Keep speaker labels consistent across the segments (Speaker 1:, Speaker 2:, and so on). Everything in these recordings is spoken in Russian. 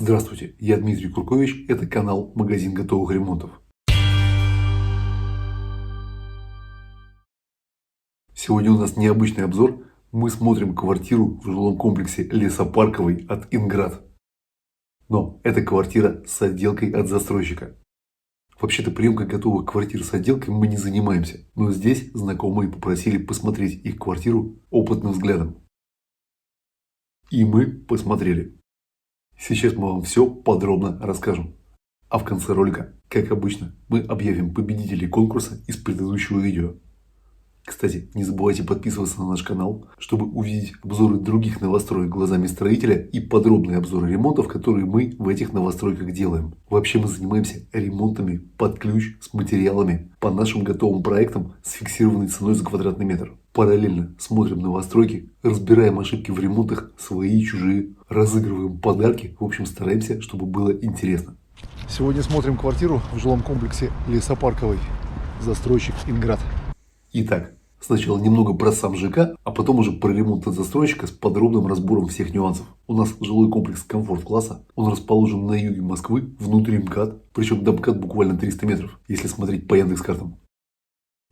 Speaker 1: Здравствуйте, я Дмитрий Куркович, это канал «Магазин готовых ремонтов». Сегодня у нас необычный обзор. Мы смотрим квартиру в жилом комплексе Лесопарковый от Инград. Но это квартира с отделкой от застройщика. Вообще-то приемкой готовых квартир с отделкой мы не занимаемся. Но здесь знакомые попросили посмотреть их квартиру опытным взглядом. И мы посмотрели. Сейчас мы вам все подробно расскажем. А в конце ролика, как обычно, мы объявим победителей конкурса из предыдущего видео. Кстати, не забывайте подписываться на наш канал, чтобы увидеть обзоры других новостроек глазами строителя и подробные обзоры ремонтов, которые мы в этих новостройках делаем. Вообще мы занимаемся ремонтами под ключ с материалами по нашим готовым проектам с фиксированной ценой за квадратный метр. Параллельно смотрим новостройки, разбираем ошибки в ремонтах, свои и чужие, разыгрываем подарки. В общем, стараемся, чтобы было интересно. Сегодня смотрим квартиру в жилом комплексе Лесопарковый. Застройщик Инград. Итак, сначала немного про сам ЖК, а потом уже про ремонт от застройщика с подробным разбором всех нюансов. У нас жилой комплекс комфорт-класса. Он расположен на юге Москвы, внутри МКАД. Причем до МКАД буквально 300 метров, если смотреть по Яндекс.Картам.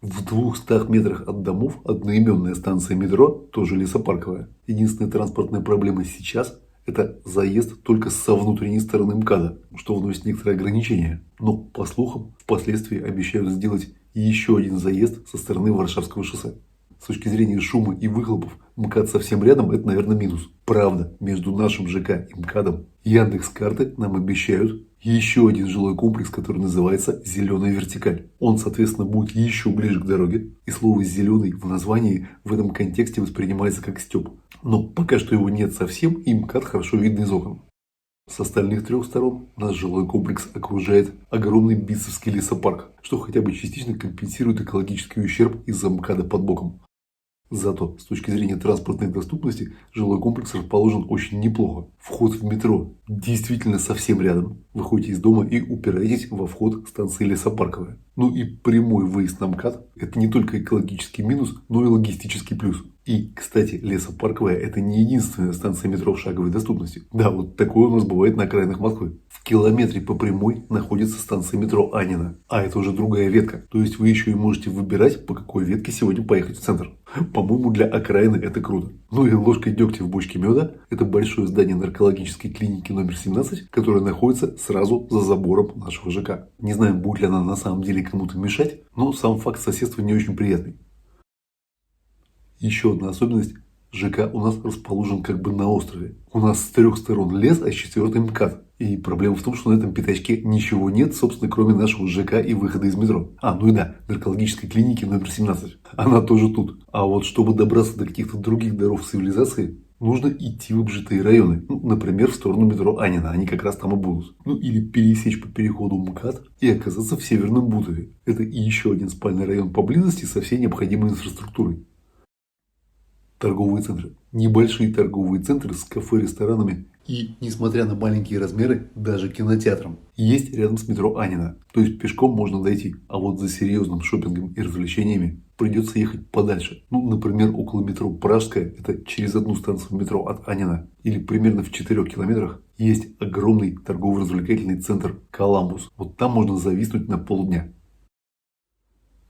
Speaker 1: В 200 метрах от домов одноименная станция метро, тоже Лесопарковая. Единственная транспортная проблема сейчас – это заезд только со внутренней стороны МКАДа, что вносит некоторые ограничения. Но, по слухам, впоследствии обещают сделать еще один заезд со стороны Варшавского шоссе. С точки зрения шума и выхлопов, МКАД совсем рядом – это, наверное, минус. Правда, между нашим ЖК и МКАДом Яндекс.Карты нам обещают еще один жилой комплекс, который называется «Зеленая вертикаль». Он, соответственно, будет еще ближе к дороге. И слово «зеленый» в названии в этом контексте воспринимается как стёб. Но пока что его нет совсем, и МКАД хорошо видно из окон. С остальных трех сторон наш жилой комплекс окружает огромный битцевский лесопарк, что хотя бы частично компенсирует экологический ущерб из-за МКАДа под боком. Зато, с точки зрения транспортной доступности, жилой комплекс расположен очень неплохо. Вход в метро действительно совсем рядом. Выходите из дома и упираетесь во вход станции Лесопарковая. Ну и прямой выезд на МКАД – это не только экологический минус, но и логистический плюс. И, кстати, Лесопарковая – это не единственная станция метро в шаговой доступности. Да, вот такое у нас бывает на окраинах Москвы. В километре по прямой находится станция метро Анина. А это уже другая ветка. То есть вы еще и можете выбирать, по какой ветке сегодня поехать в центр. По-моему, для окраины это круто. Ну и ложкой дегтя в бочке меда – это большое здание наркологической клиники номер 17, которое находится сразу за забором нашего ЖК. Не знаю, будет ли она на самом деле кому-то мешать, но сам факт соседства не очень приятный. Еще одна особенность – ЖК у нас расположен как бы на острове. У нас с трех сторон лес, а с четвертой МКАД. И проблема в том, что на этом пятачке ничего нет, собственно, кроме нашего ЖК и выхода из метро. Ну и да, наркологической клиники номер 17. Она тоже тут. А вот чтобы добраться до каких-то других даров цивилизации, нужно идти в обжитые районы. Например, в сторону метро Анина. Они как раз там и будут. Или пересечь по переходу МКАД и оказаться в Северном Бутове. Это и еще один спальный район поблизости со всей необходимой инфраструктурой. Торговые центры. Небольшие торговые центры с кафе, ресторанами и, несмотря на маленькие размеры, даже кинотеатром. Есть рядом с метро Анина. То есть пешком можно дойти. А вот за серьезным шопингом и развлечениями придется ехать подальше. Например, около метро Пражская, это через одну станцию метро от Анина. Или примерно в 4 километрах есть огромный торгово-развлекательный центр Коламбус. Вот там можно зависнуть на полдня.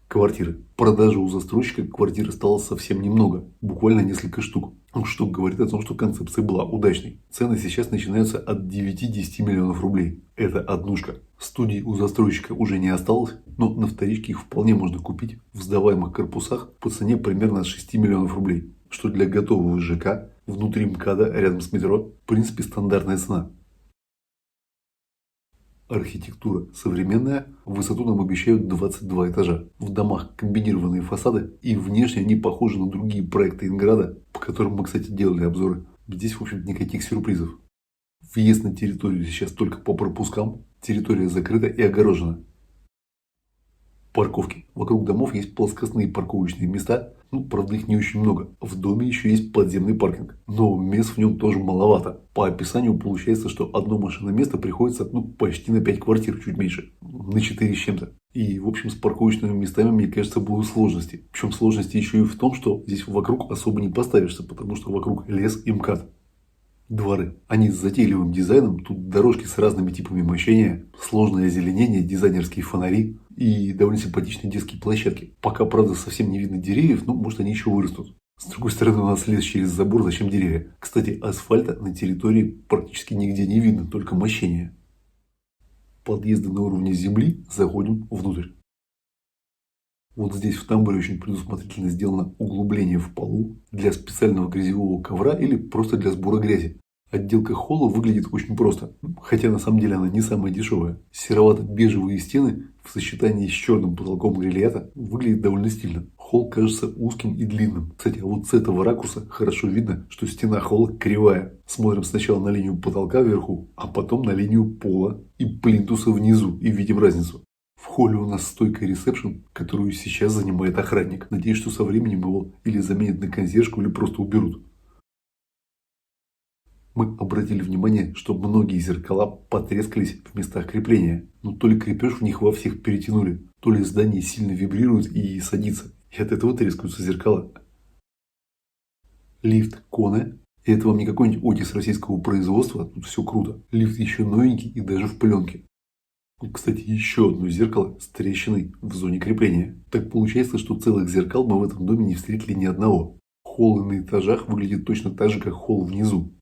Speaker 1: Квартиры. Продажи у застройщика квартир осталось совсем немного. Буквально несколько штук. Что говорит о том, что концепция была удачной. Цены сейчас начинаются от 9-10 миллионов рублей. Это однушка. Студий у застройщика уже не осталось, но на вторичке их вполне можно купить в сдаваемых корпусах по цене примерно от 6 миллионов рублей. Что для готового ЖК внутри МКАДа рядом с метро в принципе стандартная цена. Архитектура современная, в высоту нам обещают 22 этажа. В домах комбинированные фасады, и внешне они похожи на другие проекты Инграда, по которым мы, кстати, делали обзоры. Здесь, в общем-то, никаких сюрпризов. Въезд на территорию сейчас только по пропускам, территория закрыта и огорожена. Парковки. Вокруг домов есть плоскостные парковочные места, правда их не очень много. В доме еще есть подземный паркинг, но мест в нем тоже маловато. По описанию получается, что одно машиноместо приходится почти на 5 квартир, чуть меньше, на 4 с чем-то. И в общем с парковочными местами, мне кажется, будут сложности. Причем сложности еще и в том, что здесь вокруг особо не поставишься, потому что вокруг лес и МКАД. Дворы. Они с затейливым дизайном, тут дорожки с разными типами мощения, сложное озеленение, дизайнерские фонари и довольно симпатичные детские площадки. Пока, правда, совсем не видно деревьев, но может они еще вырастут. С другой стороны, у нас лес через забор, зачем деревья? Кстати, асфальта на территории практически нигде не видно, только мощение. Подъезды на уровне земли, заходим внутрь. Вот здесь в тамбуре очень предусмотрительно сделано углубление в полу для специального грязевого ковра или просто для сбора грязи. Отделка холла выглядит очень просто, хотя на самом деле она не самая дешевая. Серовато-бежевые стены в сочетании с черным потолком грильята выглядит довольно стильно. Холл кажется узким и длинным. Кстати, а вот с этого ракурса хорошо видно, что стена холла кривая. Смотрим сначала на линию потолка вверху, а потом на линию пола и плинтуса внизу и видим разницу. В холле у нас стойка ресепшн, которую сейчас занимает охранник. Надеюсь, что со временем его или заменят на консьержку, или просто уберут. Мы обратили внимание, что многие зеркала потрескались в местах крепления. Но то ли крепеж в них во всех перетянули, то ли здание сильно вибрирует и садится. И от этого трескаются зеркала. Лифт Коне. И это вам не какой-нибудь Отис российского производства. Тут все круто. Лифт еще новенький и даже в пленке. Тут, кстати, еще одно зеркало с трещиной в зоне крепления. Так получается, что целых зеркал мы в этом доме не встретили ни одного. Холл на этажах выглядит точно так же, как холл внизу.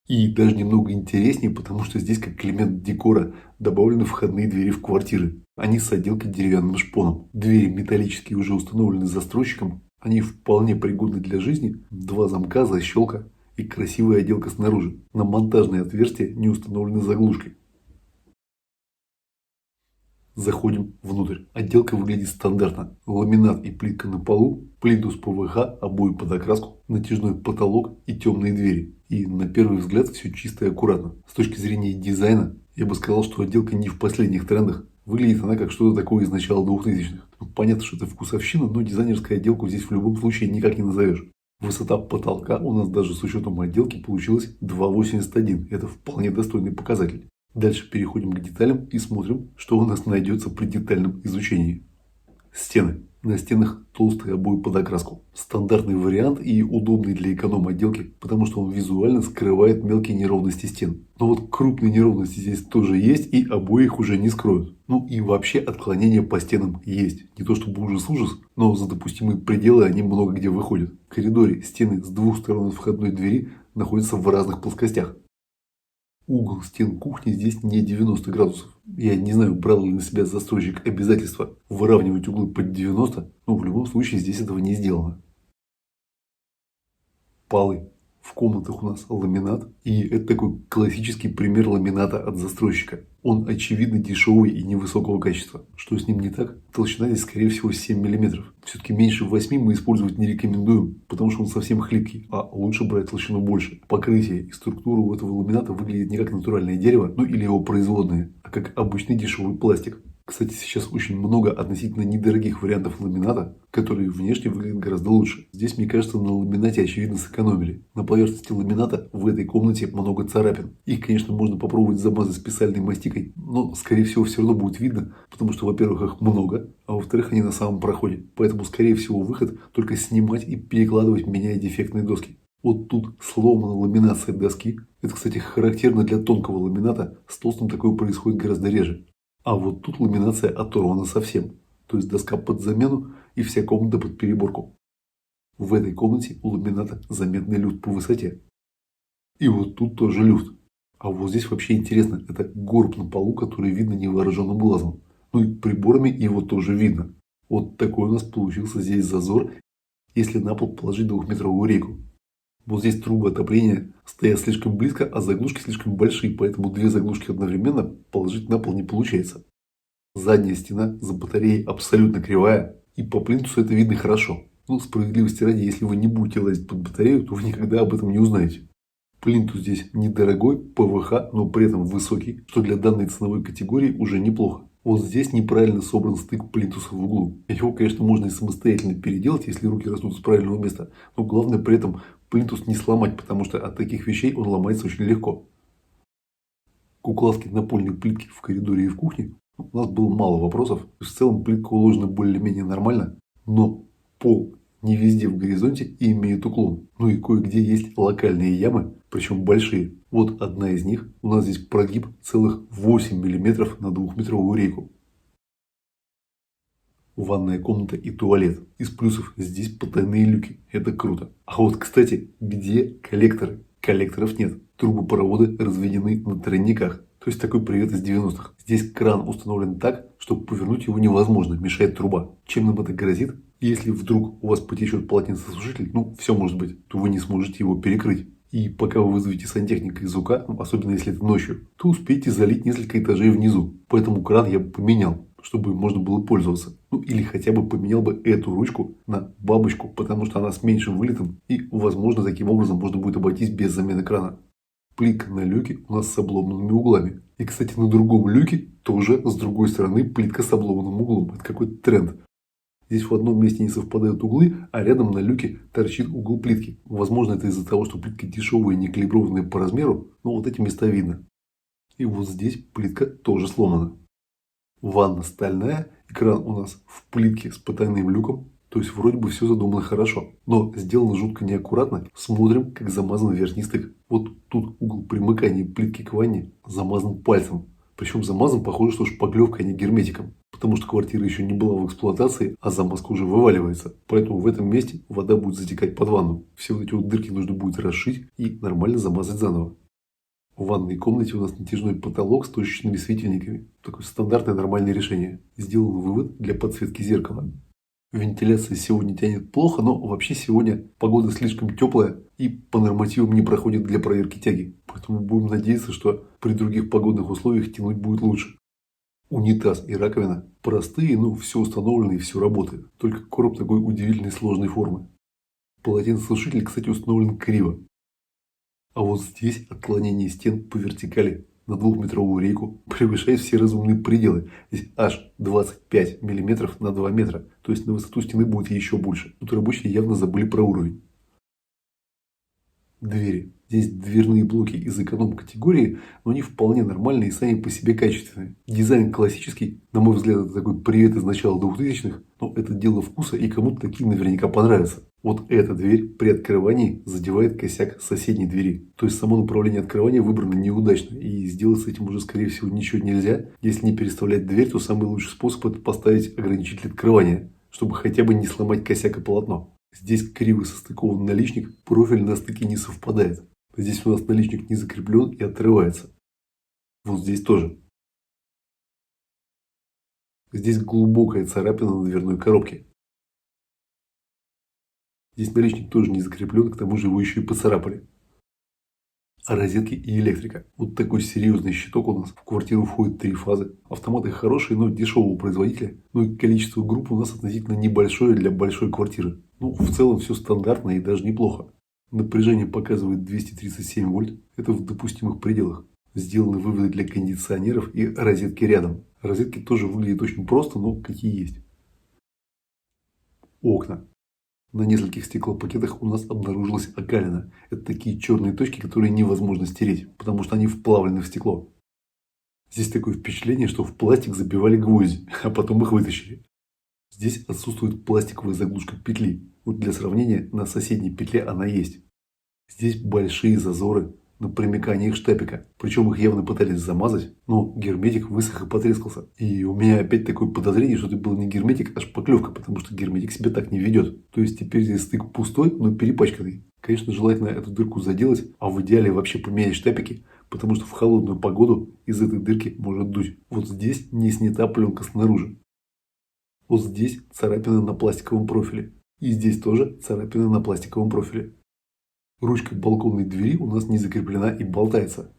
Speaker 1: И даже немного интереснее, потому что здесь как элемент декора добавлены входные двери в квартиры. Они с отделкой деревянным шпоном. Двери металлические уже установлены застройщиком. Они вполне пригодны для жизни. Два замка, защелка и красивая отделка снаружи. На монтажные отверстия не установлены заглушки. Заходим внутрь. Отделка выглядит стандартно. Ламинат и плитка на полу, плинтус ПВХ, обои под окраску, натяжной потолок и темные двери. И на первый взгляд все чисто и аккуратно. С точки зрения дизайна, я бы сказал, что отделка не в последних трендах. Выглядит она как что-то такое из начала 2000-х. Понятно, что это вкусовщина, но дизайнерскую отделку здесь в любом случае никак не назовешь. Высота потолка у нас даже с учетом отделки получилась 2,81. Это вполне достойный показатель. Дальше переходим к деталям и смотрим, что у нас найдется при детальном изучении. Стены. На стенах толстые обои под окраску. Стандартный вариант и удобный для эконом-отделки, потому что он визуально скрывает мелкие неровности стен. Но вот крупные неровности здесь тоже есть, и обои их уже не скроют. Ну и вообще отклонения по стенам есть. Не то чтобы ужас-ужас, но за допустимые пределы они много где выходят. В коридоре стены с двух сторон от входной двери находятся в разных плоскостях. Угол стен кухни здесь не 90 градусов. Я не знаю, брал ли на себя застройщик обязательства выравнивать углы под 90, но в любом случае здесь этого не сделано. Полы. В комнатах у нас ламинат, и это такой классический пример ламината от застройщика. Он очевидно дешевый и невысокого качества. Что с ним не так? Толщина здесь скорее всего 7 мм. Все-таки меньше 8 мы использовать не рекомендуем, потому что он совсем хлипкий, а лучше брать толщину больше. Покрытие и структура у этого ламината выглядит не как натуральное дерево, ну или его производные, а как обычный дешевый пластик. Кстати, сейчас очень много относительно недорогих вариантов ламината, которые внешне выглядят гораздо лучше. Здесь, мне кажется, на ламинате очевидно сэкономили. На поверхности ламината в этой комнате много царапин. Их, конечно, можно попробовать замазать специальной мастикой, но, скорее всего, все равно будет видно, потому что, во-первых, их много, а во-вторых, они на самом проходе. Поэтому, скорее всего, выход только снимать и перекладывать, меняя дефектные доски. Вот тут сломана ламинация доски. Это, кстати, характерно для тонкого ламината. С толстым такое происходит гораздо реже. А вот тут ламинация оторвана совсем. То есть доска под замену и вся комната под переборку. В этой комнате у ламината заметный люфт по высоте. И вот тут тоже люфт. А вот здесь вообще интересно. Это горб на полу, который видно невооруженным глазом. Ну и приборами его тоже видно. Вот такой у нас получился здесь зазор, если на пол положить 2-метровую рейку. Вот здесь трубы отопления стоят слишком близко, а заглушки слишком большие, поэтому две заглушки одновременно положить на пол не получается. Задняя стена за батареей абсолютно кривая, и по плинтусу это видно хорошо. Но справедливости ради, если вы не будете лазить под батарею, то вы никогда об этом не узнаете. Плинтус здесь недорогой, ПВХ, но при этом высокий, что для данной ценовой категории уже неплохо. Вот здесь неправильно собран стык плинтуса в углу. Его, конечно, можно и самостоятельно переделать, если руки растут с правильного места, но главное при этом плинтус не сломать, потому что от таких вещей он ломается очень легко. К укладке напольной плитки в коридоре и в кухне у нас было мало вопросов. В целом плитка уложена более-менее нормально, но пол не везде в горизонте и имеют уклон. Ну и кое-где есть локальные ямы, причем большие. Вот одна из них, у нас здесь прогиб целых 8 мм на 2-метровую рейку. Ванная комната и туалет. Из плюсов здесь потайные люки. Это круто. А вот, кстати, где коллекторы? Коллекторов нет. Трубопроводы разведены на тройниках. То есть такой привет из 90-х. Здесь кран установлен так, что повернуть его невозможно, мешает труба. Чем нам это грозит? Если вдруг у вас потечет полотенцесушитель, ну все может быть, то вы не сможете его перекрыть. И пока вы вызовете сантехника из УК, особенно если это ночью, то успеете залить несколько этажей внизу. Поэтому кран я бы поменял, чтобы можно было пользоваться. Ну или хотя бы поменял бы эту ручку на бабочку, потому что она с меньшим вылетом. И возможно таким образом можно будет обойтись без замены крана. Плитка на люке у нас с обломанными углами. И кстати на другом люке тоже с другой стороны плитка с обломанным углом. Это какой-то тренд. Здесь в одном месте не совпадают углы, а рядом на люке торчит угол плитки. Возможно, это из-за того, что плитка дешевая и не калиброванная по размеру, но вот эти места видно. И вот здесь плитка тоже сломана. Ванна стальная, экран у нас в плитке с потайным люком. То есть вроде бы все задумано хорошо, но сделано жутко неаккуратно. Смотрим, как замазан верхний стык. Вот тут угол примыкания плитки к ванне замазан пальцем. Причем замазан, похоже, что шпаклевкой, а не герметиком. Потому что квартира еще не была в эксплуатации, а замазка уже вываливается. Поэтому в этом месте вода будет затекать под ванну. Все вот эти вот дырки нужно будет расшить и нормально замазать заново. В ванной комнате у нас натяжной потолок с точечными светильниками. Такое стандартное нормальное решение. Сделан вывод для подсветки зеркала. Вентиляция сегодня тянет плохо, но вообще сегодня погода слишком теплая и по нормативам не проходит для проверки тяги. Поэтому будем надеяться, что при других погодных условиях тянуть будет лучше. Унитаз и раковина простые, но все установлено и все работает. Только короб такой удивительной сложной формы. Полотенцесушитель, кстати, установлен криво. А вот здесь отклонение стен по вертикали на 2-метровую рейку превышает все разумные пределы. Здесь аж 25 мм на 2 метра. То есть на высоту стены будет еще больше. Тут рабочие явно забыли про уровень. Двери. Здесь дверные блоки из эконом-категории, но они вполне нормальные и сами по себе качественные. Дизайн классический. На мой взгляд, это такой привет из начала 2000-х. Но это дело вкуса, и кому-то такие наверняка понравятся. Вот эта дверь при открывании задевает косяк соседней двери. То есть само направление открывания выбрано неудачно. И сделать с этим уже, скорее всего, ничего нельзя. Если не переставлять дверь, то самый лучший способ это поставить ограничитель открывания, чтобы хотя бы не сломать косяк и полотно. Здесь криво состыкован наличник, профиль на стыке не совпадает. Здесь у нас наличник не закреплен и отрывается. Вот здесь тоже. Здесь глубокая царапина на дверной коробке. Здесь наличник тоже не закреплен, к тому же его еще и поцарапали. А розетки и электрика. Вот такой серьезный щиток у нас. В квартиру входит 3 фазы. Автоматы хорошие, но дешевого производителя. Ну и количество групп у нас относительно небольшое для большой квартиры. Ну, в целом все стандартно и даже неплохо. Напряжение показывает 237 вольт. Это в допустимых пределах. Сделаны выводы для кондиционеров и розетки рядом. Розетки тоже выглядят очень просто, но какие есть. Окна. На нескольких стеклопакетах у нас обнаружилась окалина. Это такие черные точки, которые невозможно стереть, потому что они вплавлены в стекло. Здесь такое впечатление, что в пластик забивали гвозди, а потом их вытащили. Здесь отсутствует пластиковая заглушка петли. Вот для сравнения, на соседней петле она есть. Здесь большие зазоры на примыканиях штапика. Причем их явно пытались замазать, но герметик высох и потрескался. И у меня опять такое подозрение, что это был не герметик, а шпаклевка, потому что герметик себя так не ведет. То есть теперь здесь стык пустой, но перепачканный. Конечно, желательно эту дырку заделать, а в идеале вообще поменять штапики, потому что в холодную погоду из этой дырки может дуть. Вот здесь не снята пленка снаружи. Вот здесь царапина на пластиковом профиле. И здесь тоже царапина на пластиковом профиле. Ручка балконной двери у нас не закреплена и болтается.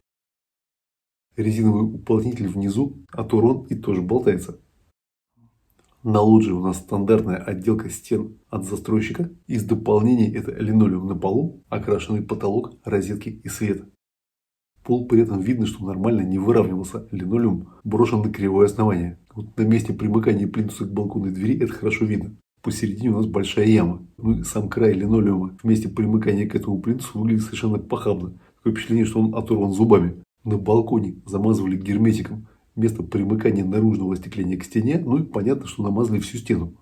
Speaker 1: Резиновый уплотнитель внизу, атурон и тоже болтается. На лоджии у нас стандартная отделка стен от застройщика. Из дополнений это линолеум на полу, окрашенный потолок, розетки и свет. Пол при этом видно, что нормально не выравнивался. Линолеум брошен на кривое основание. Вот на месте примыкания плинтуса к балконной двери это хорошо видно. Посередине у нас большая яма. Ну и сам край линолеума вместе примыкания к этому плинтусу выглядит совершенно похабно. Такое впечатление, что он оторван зубами. На балконе замазывали герметиком место примыкания наружного остекления к стене. Ну и понятно, что намазали всю стену.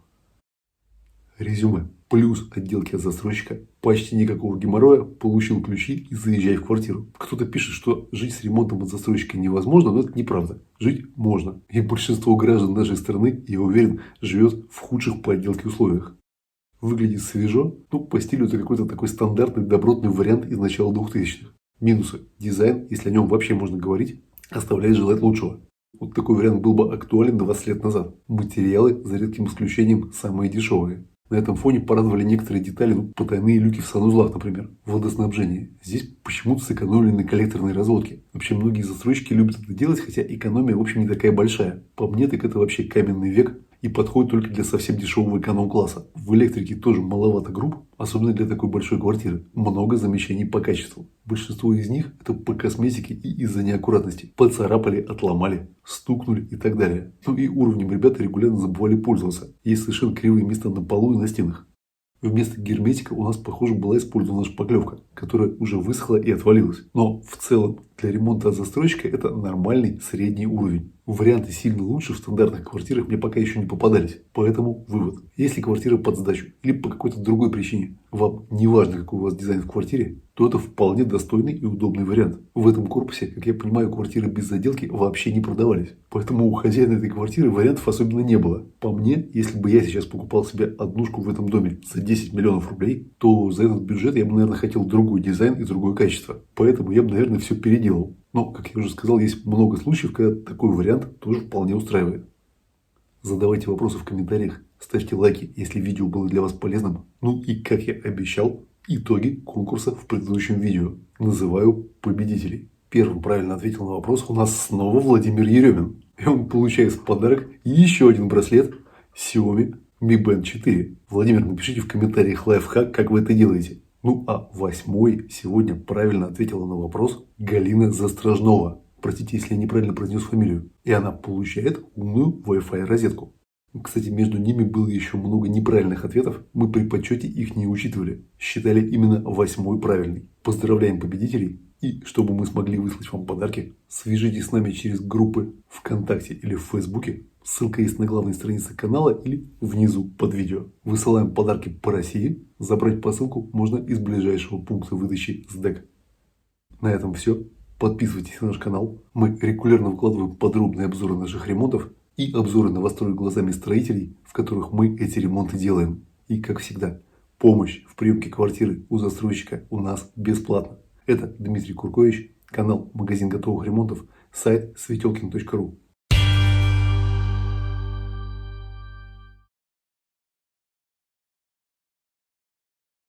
Speaker 1: Резюме. Плюс отделки от застройщика, почти никакого геморроя, получил ключи и заезжай в квартиру. Кто-то пишет, что жить с ремонтом от застройщика невозможно, но это неправда. Жить можно. И большинство граждан нашей страны, я уверен, живет в худших по отделке условиях. Выглядит свежо, по стилю это какой-то такой стандартный добротный вариант из начала 2000-х. Минусы. Дизайн, если о нем вообще можно говорить, оставляет желать лучшего. Вот такой вариант был бы актуален 20 лет назад. Материалы, за редким исключением, самые дешевые. На этом фоне порадовали некоторые детали, потайные люки в санузлах, например, водоснабжение. Здесь почему-то сэкономили на коллекторной разводке. Вообще многие застройщики любят это делать, хотя экономия в общем не такая большая. По мне, так это вообще каменный век и подходит только для совсем дешевого эконом-класса. В электрике тоже маловато групп, особенно для такой большой квартиры. Много замечаний по качеству. Большинство из них это по косметике и из-за неаккуратности. Поцарапали, отломали, стукнули и так далее. И уровнем ребята регулярно забывали пользоваться. Есть совершенно кривые места на полу и на стенах. Вместо герметика у нас, похоже, была использована шпаклевка, которая уже высохла и отвалилась. Но в целом для ремонта от застройщика это нормальный средний уровень. Варианты сильно лучше в стандартных квартирах мне пока еще не попадались. Поэтому вывод. Если квартира под сдачу или по какой-то другой причине вам не важно, какой у вас дизайн в квартире, то это вполне достойный и удобный вариант. В этом корпусе, как я понимаю, квартиры без заделки вообще не продавались. Поэтому у хозяина этой квартиры вариантов особенно не было. По мне, если бы я сейчас покупал себе однушку в этом доме за 10 миллионов рублей, то за этот бюджет я бы, наверное, хотел другой дизайн и другое качество. Поэтому я бы, наверное, все переделал. Но, как я уже сказал, есть много случаев, когда такой вариант тоже вполне устраивает. Задавайте вопросы в комментариях, ставьте лайки, если видео было для вас полезным. И, как я обещал, итоги конкурса в предыдущем видео. Называю победителей. Первым правильно ответил на вопрос у нас снова Владимир Еремин. И он получает в подарок еще один браслет Xiaomi Mi Band 4. Владимир, напишите в комментариях лайфхак, как вы это делаете. А 8-й сегодня правильно ответила на вопрос Галина Застражнова. Простите, если я неправильно произнес фамилию. И она получает умную Wi-Fi розетку. Кстати, между ними было еще много неправильных ответов. Мы при подсчете их не учитывали. Считали именно 8-й правильный. Поздравляем победителей. И чтобы мы смогли выслать вам подарки, свяжитесь с нами через группы ВКонтакте или в Фейсбуке. Ссылка есть на главной странице канала или внизу под видео. Высылаем подарки по России. Забрать посылку можно из ближайшего пункта выдачи СДЭК. На этом все. Подписывайтесь на наш канал. Мы регулярно выкладываем подробные обзоры наших ремонтов и обзоры новостроек глазами строителей, в которых мы эти ремонты делаем. И как всегда, помощь в приемке квартиры у застройщика у нас бесплатно. Это Дмитрий Куркович, канал «Магазин готовых ремонтов», сайт svetelkin.ru.